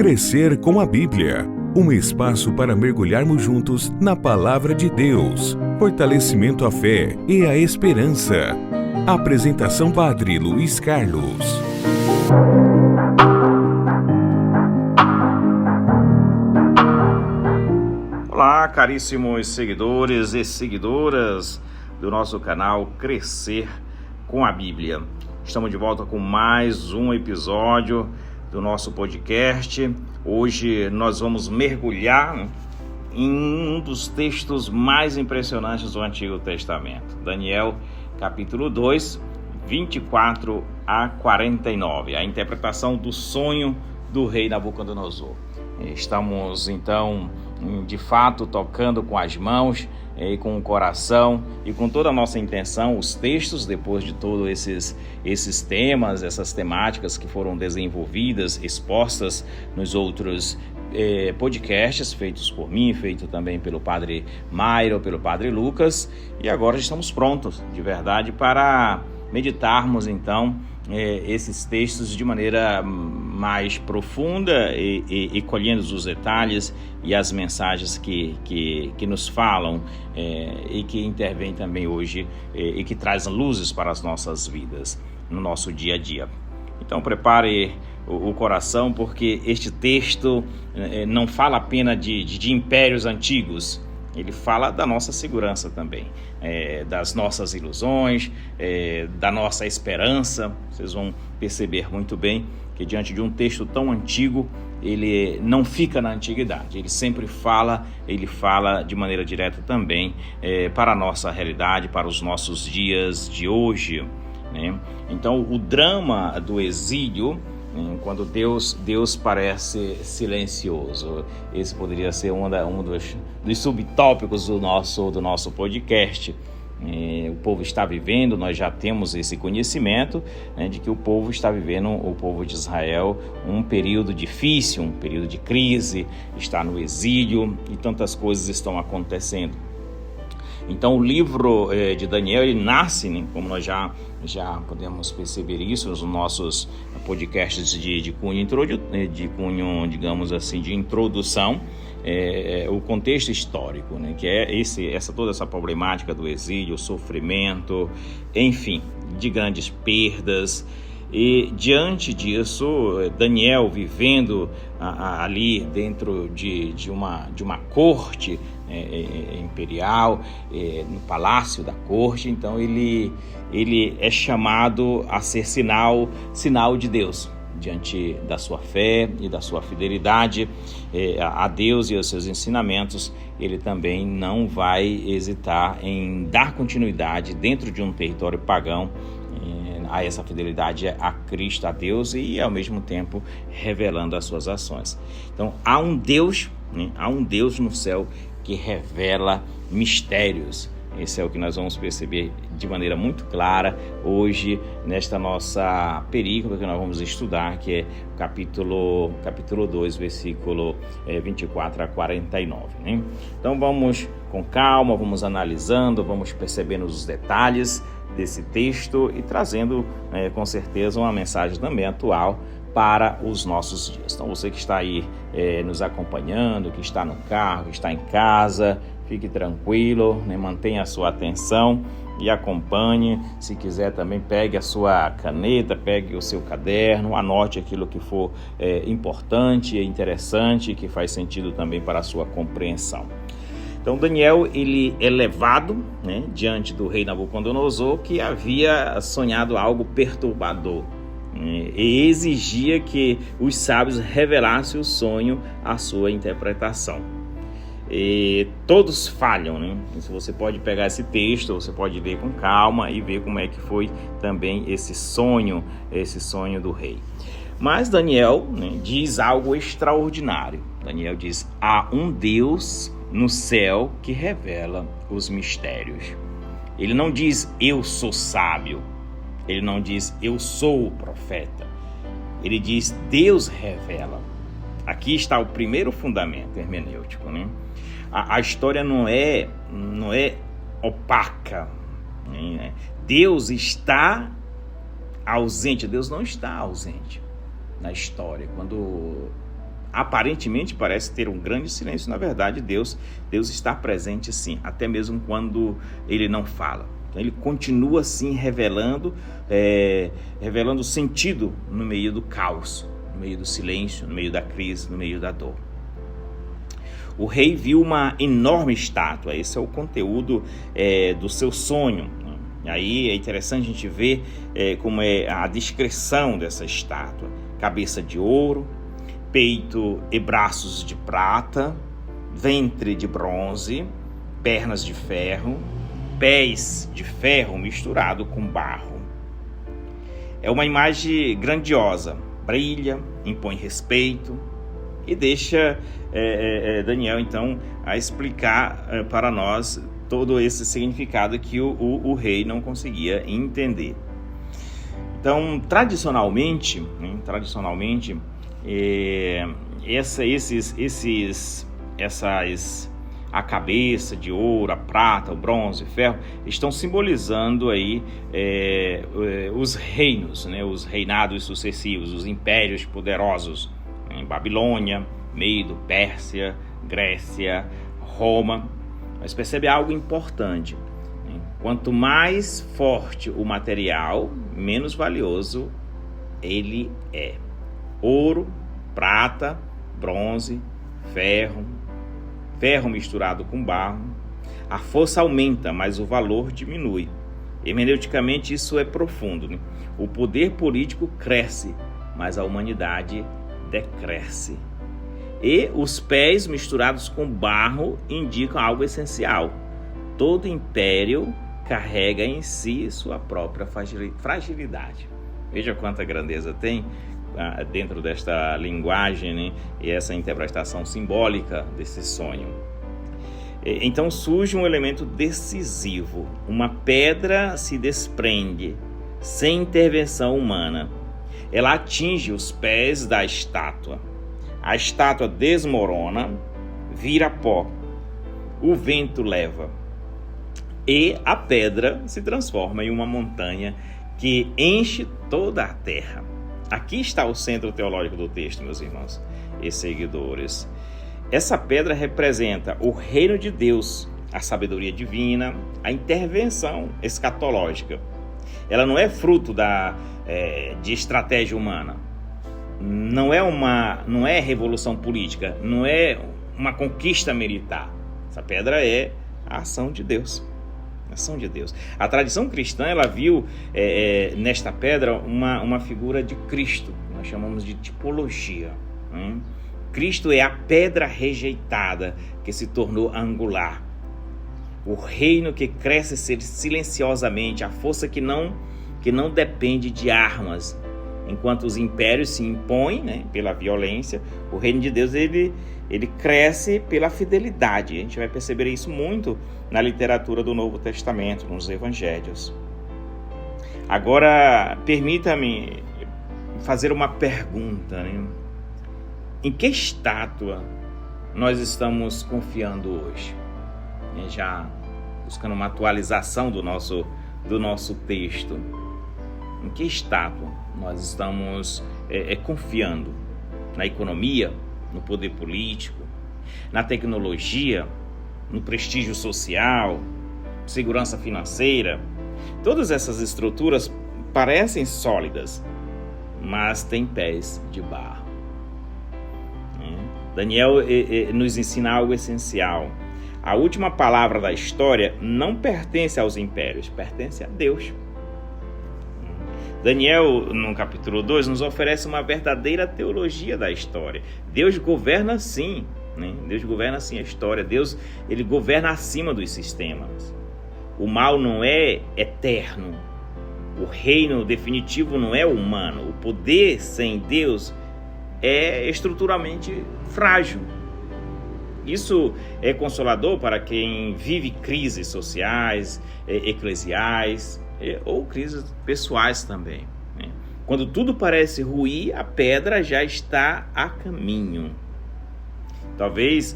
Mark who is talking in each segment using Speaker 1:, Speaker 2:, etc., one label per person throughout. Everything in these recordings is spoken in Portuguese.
Speaker 1: Crescer com a Bíblia. Um espaço para mergulharmos juntos na Palavra de Deus. Fortalecimento à fé e à esperança. Apresentação Padre Luiz Carlos.
Speaker 2: Olá, caríssimos seguidores e seguidoras do nosso canal Crescer com a Bíblia. Estamos de volta com mais um episódio do nosso podcast. Hoje nós vamos mergulhar em um dos textos mais impressionantes do Antigo Testamento. Daniel, capítulo 2, 24 a 49. A interpretação do sonho do rei Nabucodonosor. Estamos, então, de fato, tocando com as mãos e com o coração e com toda a nossa intenção, os textos, depois de todos esses temas, essas temáticas que foram desenvolvidas, expostas nos outros podcasts, feitos por mim, feito também pelo Padre Mairo, pelo Padre Lucas, e agora estamos prontos, de verdade, para meditarmos, então, esses textos de maneira mais profunda e colhendo os detalhes e as mensagens que nos falam e que intervêm também hoje e que trazem luzes para as nossas vidas, no nosso dia a dia. Então prepare o coração, porque este texto não fala apenas de impérios antigos. Ele fala da nossa segurança também, das nossas ilusões, da nossa esperança. Vocês vão perceber muito bem que diante de um texto tão antigo, ele não fica na antiguidade. Ele sempre fala, de maneira direta também para a nossa realidade, para os nossos dias de hoje, né? Então, o drama do exílio, quando Deus parece silencioso. Esse poderia ser um dos subtópicos do nosso podcast. O povo está vivendo, nós já temos esse conhecimento, de que o povo está vivendo, o povo de Israel, um período difícil, um período de crise, está no exílio e tantas coisas estão acontecendo. Então o livro de Daniel, ele nasce, como nós já podemos perceber isso nos nossos podcasts de cunho, digamos assim, de introdução, o contexto histórico, que é toda essa problemática do exílio, sofrimento, enfim, de grandes perdas. E diante disso, Daniel vivendo ali dentro de uma corte imperial, no palácio da corte, então ele é chamado a ser sinal de Deus, diante da sua fé e da sua fidelidade a Deus e aos seus ensinamentos. Ele também não vai hesitar em dar continuidade dentro de um território pagão a essa fidelidade a Cristo, a Deus, e ao mesmo tempo revelando as suas ações. Então há um Deus no céu que revela mistérios. Esse é o que nós vamos perceber de maneira muito clara hoje nesta nossa perícope que nós vamos estudar, que é o capítulo 2, versículo 24 a 49. Né? Então vamos com calma, vamos analisando, vamos percebendo os detalhes desse texto e trazendo com certeza uma mensagem também atual para os nossos dias. Então você que está aí nos acompanhando, que está no carro, que está em casa, fique tranquilo, mantenha a sua atenção e acompanhe. Se quiser também pegue a sua caneta, pegue o seu caderno, anote aquilo que for importante e interessante, que faz sentido também para a sua compreensão. Então Daniel, ele é levado diante do rei Nabucodonosor, que havia sonhado algo perturbador e exigia que os sábios revelassem o sonho, a sua interpretação. E todos falham, Se você pode pegar esse texto, você pode ler com calma e ver como é que foi também esse sonho do rei. Mas Daniel diz algo extraordinário. Daniel diz: há um Deus no céu que revela os mistérios. Ele não diz eu sou sábio, ele não diz eu sou o profeta, ele diz Deus revela. Aqui está o primeiro fundamento hermenêutico. A história não é opaca. Deus está ausente. Deus não está ausente na história. Quando aparentemente parece ter um grande silêncio. Na verdade, Deus está presente sim, até mesmo quando ele não fala. Então, ele continua assim revelando sentido no meio do caos, no meio do silêncio, no meio da crise, no meio da dor. O rei viu uma enorme estátua. Esse é o conteúdo do seu sonho. Aí é interessante a gente ver como é a descrição dessa estátua. Cabeça de ouro, peito e braços de prata, ventre de bronze, pernas de ferro, pés de ferro misturado com barro. É uma imagem grandiosa, brilha, impõe respeito e deixa Daniel então a explicar para nós todo esse significado que o rei não conseguia entender. Então, tradicionalmente, a cabeça de ouro, a prata, o bronze, o ferro, estão simbolizando aí os reinos, né, os reinados sucessivos, os impérios poderosos, em Babilônia, Medo, Pérsia, Grécia, Roma. Mas percebe algo importante: quanto mais forte o material, menos valioso ele é. Ouro, prata, bronze, ferro misturado com barro, a força aumenta, mas o valor diminui. Hermeneuticamente isso é profundo, né? O poder político cresce, mas a humanidade decresce. E os pés misturados com barro indicam algo essencial: todo império carrega em si sua própria fragilidade. Veja quanta grandeza tem dentro desta linguagem, né? E essa interpretação simbólica desse sonho. Então surge um elemento decisivo: uma pedra se desprende sem intervenção humana. Ela atinge os pés da estátua. A estátua desmorona, vira pó. O vento leva. E a pedra se transforma em uma montanha que enche toda a terra. Aqui está o centro teológico do texto, meus irmãos e seguidores. Essa pedra representa o reino de Deus, a sabedoria divina, a intervenção escatológica. Ela não é fruto de estratégia humana. Não é revolução política, não é uma conquista militar. Essa pedra é a ação de Deus. Ação de Deus. A tradição cristã, ela viu nesta pedra uma figura de Cristo, nós chamamos de tipologia. Cristo é a pedra rejeitada que se tornou angular. O reino que cresce silenciosamente, a força que não depende de armas. Enquanto os impérios se impõem, né, pela violência, o reino de Deus ele cresce pela fidelidade. A gente vai perceber isso muito na literatura do Novo Testamento, nos Evangelhos. Agora, permita-me fazer uma pergunta, né? Em que estátua nós estamos confiando hoje? Já buscando uma atualização do nosso texto. Em que estátua nós estamos confiando? Na economia, no poder político, na tecnologia, no prestígio social, segurança financeira? Todas essas estruturas parecem sólidas, mas têm pés de barro. Daniel nos ensina algo essencial. A última palavra da história não pertence aos impérios, pertence a Deus. Daniel, no capítulo 2, nos oferece uma verdadeira teologia da história. Deus governa sim, né? Deus governa sim a história. Deus, ele governa acima dos sistemas. O mal não é eterno. O reino definitivo não é humano. O poder sem Deus é estruturalmente frágil. Isso é consolador para quem vive crises sociais, eclesiais, ou crises pessoais também, né? Quando tudo parece ruir, a pedra já está a caminho. Talvez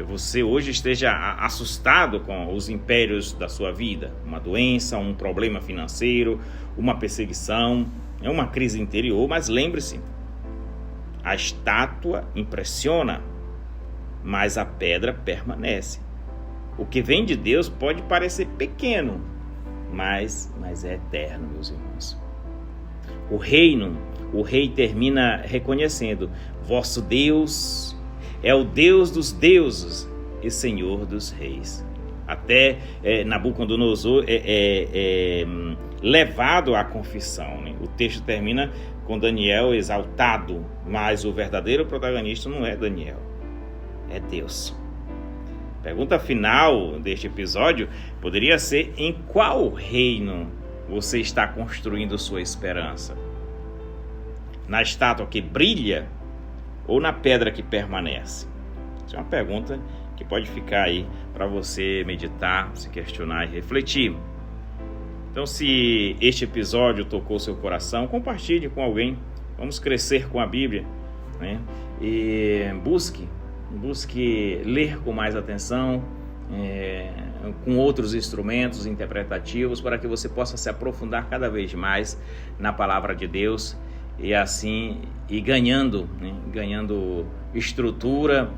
Speaker 2: você hoje esteja assustado com os impérios da sua vida, uma doença, um problema financeiro, uma perseguição, uma crise interior, mas lembre-se, A estátua impressiona, mas a pedra permanece. O que vem de Deus pode parecer pequeno, mas é eterno, meus irmãos. O rei termina reconhecendo: vosso Deus é o Deus dos deuses e Senhor dos reis. Até Nabucodonosor é levado à confissão, né? O texto termina com Daniel exaltado, mas o verdadeiro protagonista não é Daniel, é Deus. Pergunta final deste episódio poderia ser: em qual reino você está construindo sua esperança? Na estátua que brilha ou na pedra que permanece? Essa é uma pergunta que pode ficar aí para você meditar, se questionar e refletir. Então, se este episódio tocou seu coração, compartilhe com alguém. Vamos crescer com a Bíblia, né? E busque ler com mais atenção, com outros instrumentos interpretativos, para que você possa se aprofundar cada vez mais na palavra de Deus e assim ir ganhando estrutura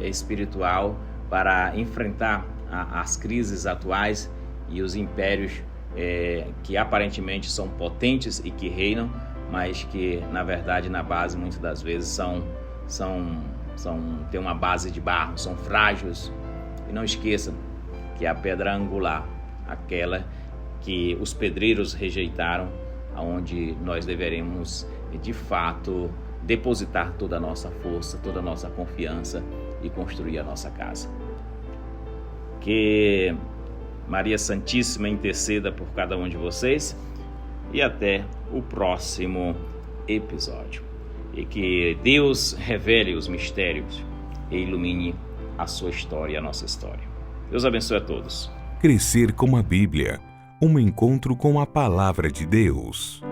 Speaker 2: espiritual para enfrentar as crises atuais e os impérios que aparentemente são potentes e que reinam, mas que na verdade na base muitas das vezes têm uma base de barro, são frágeis. E não esqueçam que a pedra angular, aquela que os pedreiros rejeitaram, aonde nós deveremos de fato depositar toda a nossa força, toda a nossa confiança e construir a nossa casa. Que Maria Santíssima interceda por cada um de vocês e até o próximo episódio. E que Deus revele os mistérios e ilumine a sua história e a nossa história. Deus abençoe a todos.
Speaker 1: Crescer com a Bíblia, um encontro com a Palavra de Deus.